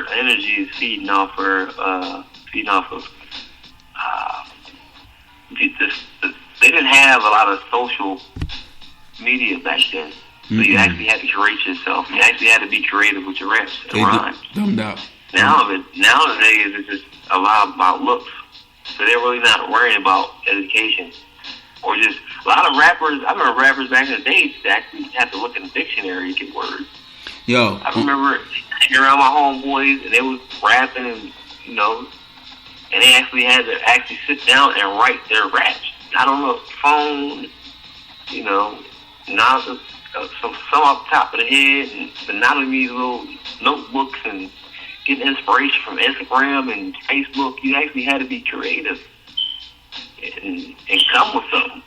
their energy is feeding off of they didn't have a lot of social media back then. So you actually had to curate yourself. You actually had to be creative with your raps and rhymes. Dumbed out. Nowadays, it's just a lot about looks. So they're really not worrying about education. Or just a lot of rappers. I remember rappers back in the day that actually had to look in the dictionary to get words. Yo, I remember hanging around my homeboys and they was rapping and and they actually had to sit down and write their raps. Not on the phone, not some off the top of the head, but not in these little notebooks and getting inspiration from Instagram and Facebook. You actually had to be creative and come with something,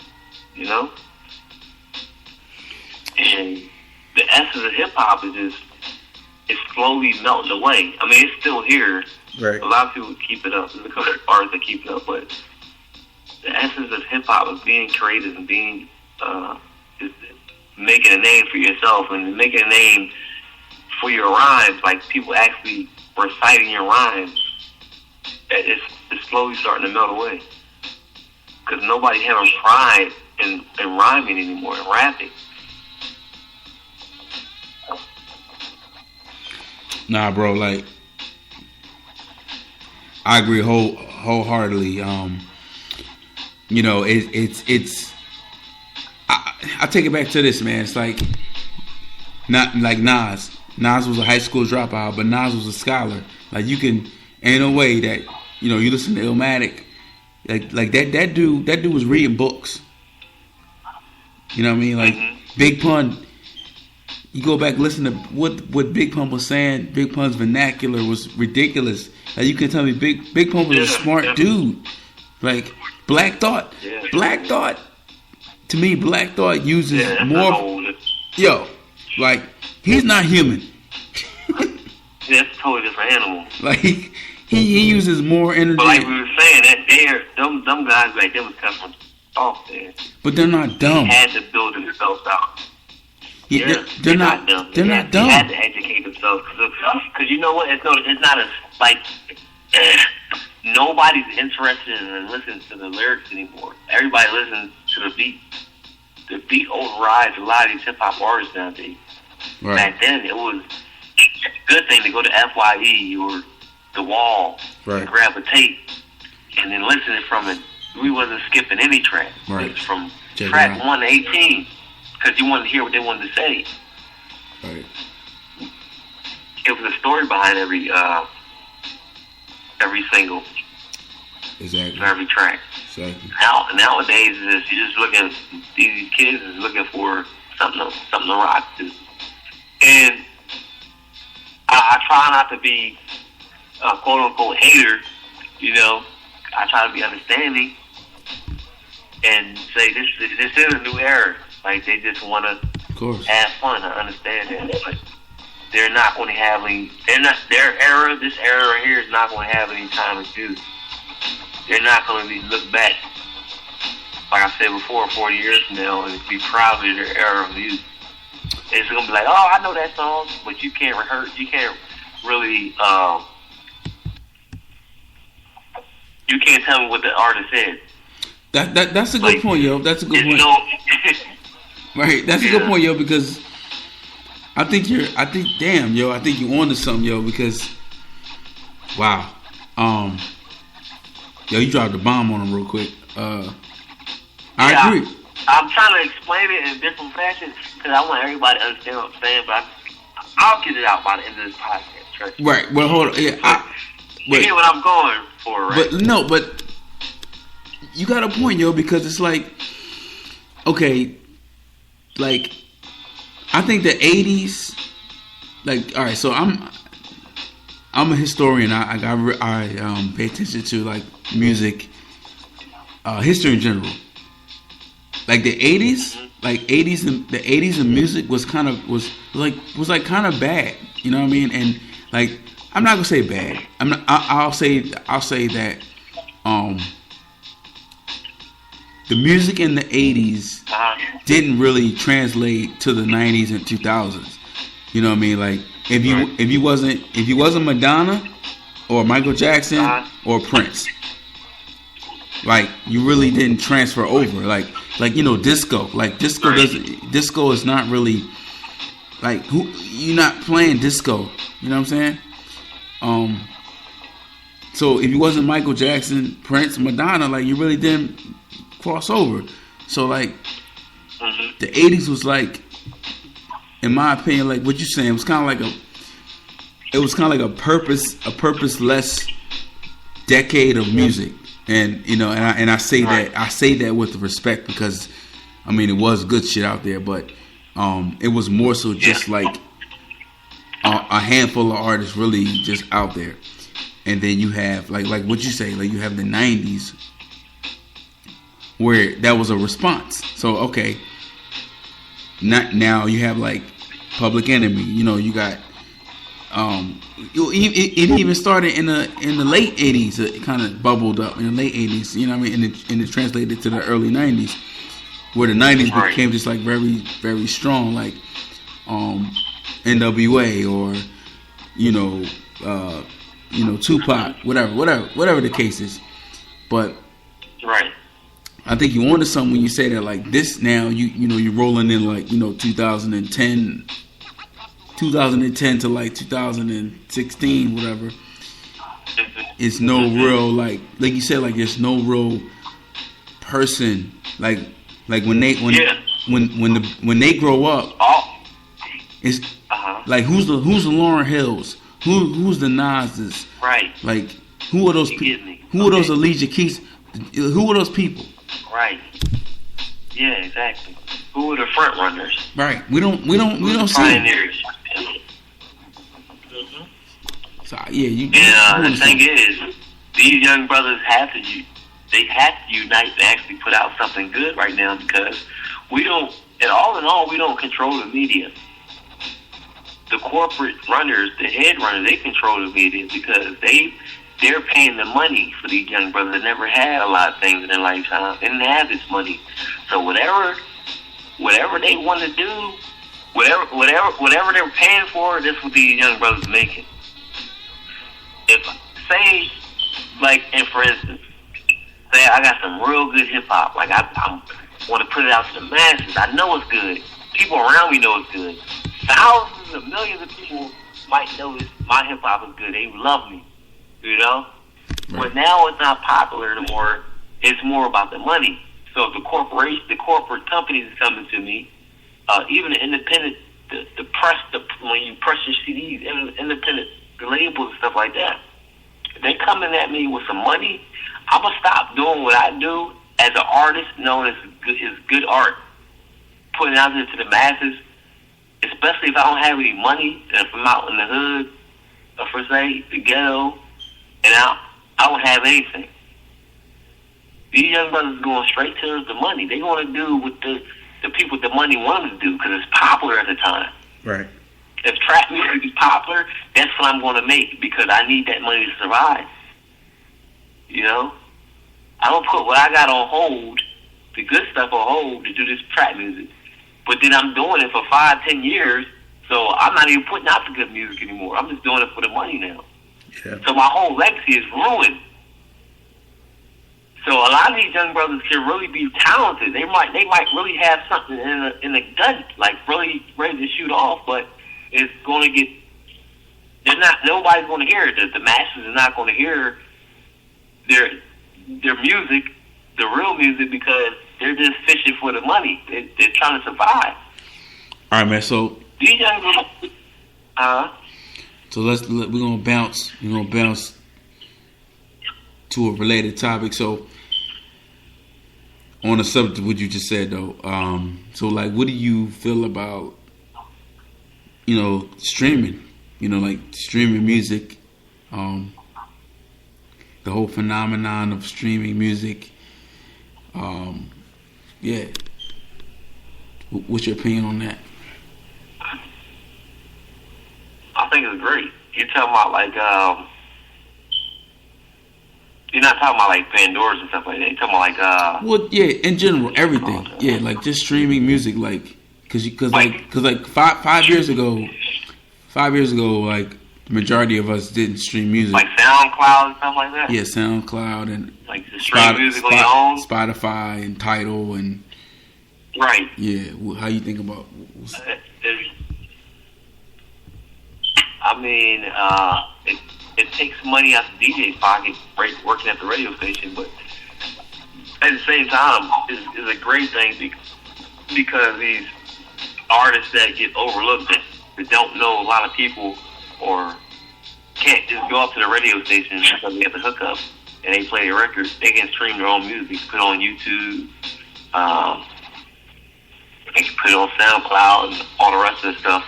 And the essence of hip hop is slowly melting away. I mean, it's still here. Right. A lot of people keep it up. There's a couple of artists that keep it up, but the essence of hip hop is being creative and being is making a name for yourself and making a name for your rhymes. Like people actually reciting your rhymes. It's slowly starting to melt away because nobody having pride in rhyming anymore and rapping. Nah, bro. Like, I agree wholeheartedly. It's. I take it back to this, man. It's like not like Nas. Nas was a high school dropout, but Nas was a scholar. Like ain't no way that you listen to Illmatic. Like that dude was reading books. You know what I mean? Like Big Pun. You go back and listen to what Big Pun was saying. Big Pun's vernacular was ridiculous. Like you can tell me, Big Pun was a smart dude. Like Black Thought. To me, Black Thought uses more. Like he's not human. That's a totally different animal. Like he uses more energy. But like we were saying, that them guys back then was coming from off there. But they're not dumb. They had to build themselves out. They're not dumb. They're not dumb. They had to educate themselves because you know what? It's not as like nobody's interested in listening to the lyrics anymore. Everybody listens to the beat. The beat overrides a lot of these hip hop artists nowadays. Right. Back then, it was a good thing to go to FYE or The Wall and grab a tape and then listen from it. We wasn't skipping any track. Right. It was from track 1 to 18 because you wanted to hear what they wanted to say. Right. It was a story behind every single. Exactly. Every track. Exactly. Nowadays, you're just looking. These kids is looking for something to rock to, and I try not to be a quote unquote hater. I try to be understanding and say this is a new era. Like they just want to have fun. I understand that, but they're not going to have any. They're not their era. This era right here is not going to have any time to do. They're not going to be look back, like I said before, 40 years from now, and be proud of their era of music. It's going to be like, oh, I know that song, but you can't rehearse. You can't really. You can't tell me what the artist said. That's a good point, yo. That's a good point. Right, that's a good point, yo. Because I think you're onto something, yo. Because wow, yo, you dropped the bomb on him real quick. I agree. I'm trying to explain it in a different fashion because I want everybody to understand what I'm saying, but I'll get it out by the end of this podcast. Trust me. Right. Well, hold on. Yeah, you hear what I'm going for, right? But you got a point, yo, because it's like, okay, like I think the '80s, like, all right. So I'm a historian. I pay attention to like music, history in general. Like the '80s, the '80s and music was kind of kind of bad. You know what I mean? And like I'm not gonna say bad. I'll say that the music in the '80s didn't really translate to the '90s and 2000s. You know what I mean? Like if you wasn't Madonna or Michael Jackson or Prince, like you really didn't transfer over. Like disco. Like disco is not really like who you're not playing disco. You know what I'm saying? So if you wasn't Michael Jackson, Prince, Madonna, like you really didn't cross over. So like the 80s was like, in my opinion, like what you're saying, it was kind of like a purposeless decade of music. And I say that with respect because I mean it was good shit out there, but it was more so just like a handful of artists really just out there. And then you have like what you say, like you have the 90s where that was a response. So okay, not now you have like Public Enemy. You got it even started in the late 80s. It kind of bubbled up in the late 80s. You know what I mean? And it translated to the early 90s, where the 90s became just like very very strong, like NWA or Tupac, whatever the case is. But I think you wanted something when you say that like this. Now you're rolling in like 2010 to like 2016, whatever. It's no real like you said, like there's no real person like when they grow up. It's like who's the Lauryn Hills, who's the Nas's, right? Like who are those people? Who are those Alicia Keys? Who are those people? Right. Yeah, exactly. Who are the front runners? Right. We don't see pioneers. So yeah, and the thing is, these young brothers have to unite to actually put out something good right now because we don't. And all in all, we don't control the media. The corporate runners, the head runners, they control the media because they're paying the money for these young brothers that never had a lot of things in their lifetime. They didn't have this money. So whatever they want to do, whatever they're paying for, that's what these young brothers making. If say, like, and for instance, say I got some real good hip hop, like I want to put it out to the masses. I know it's good. People around me know it's good. Thousands of millions of people might know my hip hop is good. They love me, Right. But now it's not popular anymore. It's more about the money. So the corporate companies are coming to me, even the independent, the press, when you press your CDs, independent labels and stuff like that, they're coming at me with some money. I'm gonna stop doing what I do as an artist, known as good art, putting it out there to the masses. Especially if I don't have any money, and if I'm out in the hood, or for say the ghetto, and I don't have anything. These young brothers are going straight to the money. They want to do what the people with the money want them to do because it's popular at the time. Right. If trap music is popular, that's what I'm going to make because I need that money to survive. I don't put what I got on hold, the good stuff on hold to do this trap music. But then I'm doing it for 5-10 years, so I'm not even putting out the good music anymore. I'm just doing it for the money now. Yeah. So my whole legacy is ruined. So a lot of these young brothers can really be talented. They might really have something in the gut, like really ready to shoot off, but it's going to get. Nobody's going to hear it. The masses are not going to hear their music, the real music, because they're just fishing for the money. They're trying to survive. All right, man. So these young brothers. So we're gonna bounce. We're gonna bounce to a related topic. So on the subject of what you just said, though. So like, what do you feel about streaming? Like streaming music. The whole phenomenon of streaming music. Yeah. What's your opinion on that? I think it's great. You're talking about like, you're not talking about like Pandora's and stuff like that. You're talking about like, well, yeah, in general, everything. Yeah, like just streaming music, like, cause 5 years ago, 5 years ago, like the majority of us didn't stream music. Like SoundCloud and stuff like that. Yeah, SoundCloud and like to stream music on your own. Spotify and Tidal and right. Yeah, how you think about? I mean, it takes money out the DJ's pocket, working at the radio station, but at the same time, is a great thing because these artists that get overlooked that don't know a lot of people or can't just go up to the radio station because they have the hookup and they play a record, they can stream their own music, put it on YouTube, they can put it on SoundCloud and all the rest of the stuff.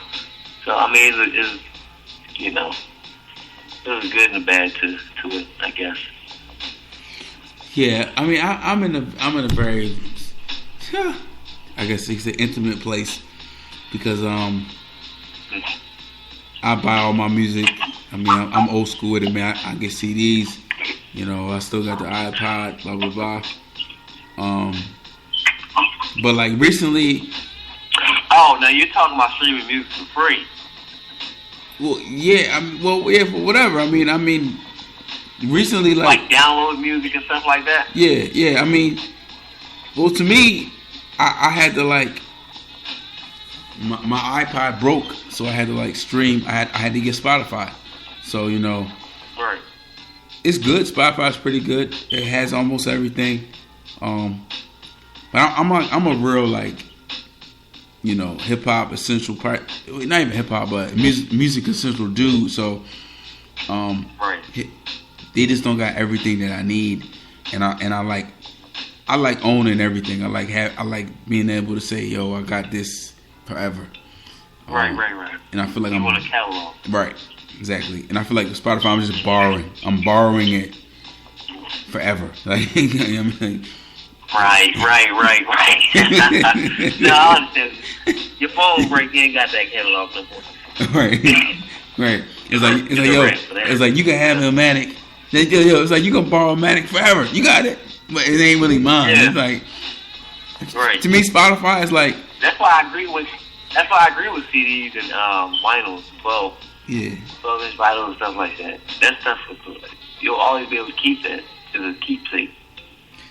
So I mean, it's you know, there's a good and a bad to it, I guess. Yeah, I mean, I'm in a very, I guess it's an intimate place because I buy all my music. I mean, I'm old school with it, man. I get CDs. You know, I still got the iPod, blah blah blah. But like recently. Oh, now you're talking about streaming music for free. Well, yeah. For whatever. I mean, recently, like download music and stuff like that. Yeah. I mean, well, to me, I had to like my iPod broke, so I had to like stream. I had to get Spotify. So you know, right. It's good. Spotify's pretty good. It has almost everything. But I'm a real like, you know, hip hop essential part. Not even hip hop, but music essential dude. So, right. They just don't got everything that I need, and I like owning everything. I like being able to say, yo, I got this forever. Right. And I feel like you want a catalog. Right, exactly. And I feel like with Spotify, I'm just borrowing. I'm borrowing it forever. Like, you know what I mean? Right. No, I understand. Your phone break, you ain't got that catalog no more. Right. It's like you can have Illmatic. It's like you can borrow Illmatic forever. You got it, but it ain't really mine. Yeah. It's like, right. To me, Spotify is like. That's why I agree with CDs and vinyls, 12-inch vinyls and stuff like that. That stuff, you'll always be able to keep that as a keepsake.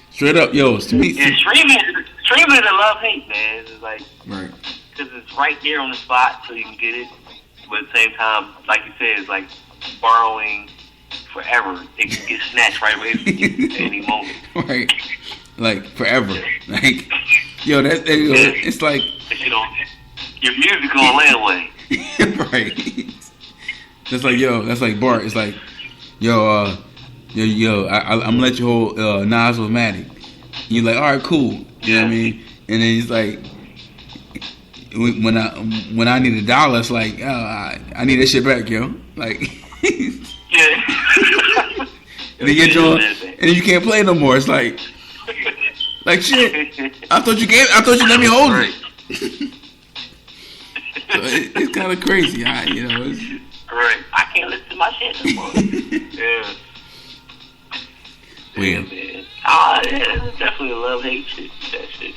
Straight up, yo, to me. Yeah, streaming is a love-hate, man. It's like, right. Because it's right there on the spot, so you can get it. But at the same time, like you said, it's like borrowing forever. It can get snatched right away from you at any moment. Right. Like, forever. Like, yo, it's like. You know, your music on layaway. Right. That's like Bart. It's like, yo, I'm gonna let you hold Nas with Matic. You're like, all right, cool. You know what I mean? And then he's like, when I need $1, it's like, I need that shit back, yo. Like, yeah. And then and then you can't play no more. It's like shit. I thought you let me hold it. So it's kind of crazy, you know. Right. I can't listen to my shit no more. Yeah. Yeah, man. It's definitely a love-hate shit. That shit.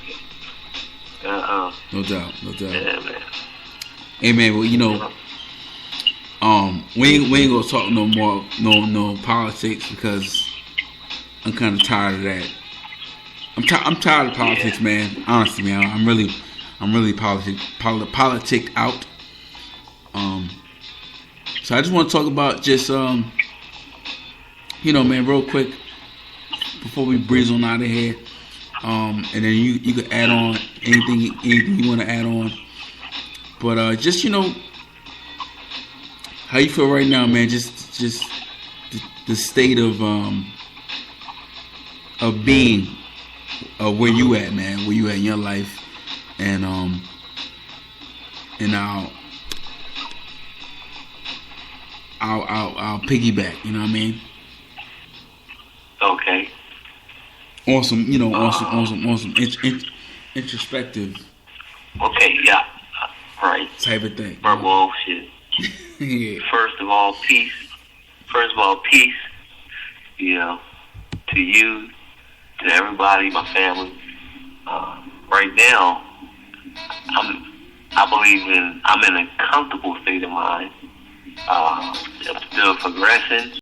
No doubt. Yeah, man. Hey, man. Well, you know, we ain't gonna talk no more, no politics because I'm kind of tired of that. I'm tired of politics, man. Honestly, man. I'm really politic out. So I just want to talk about just you know, man, real quick before we breeze on out of here. And then you can add on anything you want to add on. But just, you know, how you feel right now, man? Just the state of being, where you at, man? Where you at in your life, and I'll piggyback. You know what I mean? Okay. Awesome. You know, awesome. Introspective. Okay. Yeah. Right. Type of thing. Well, shit. Yeah. First of all, peace. You know, to you, to everybody, my family. Right now, I believe I'm in a comfortable state of mind. I'm still progressing.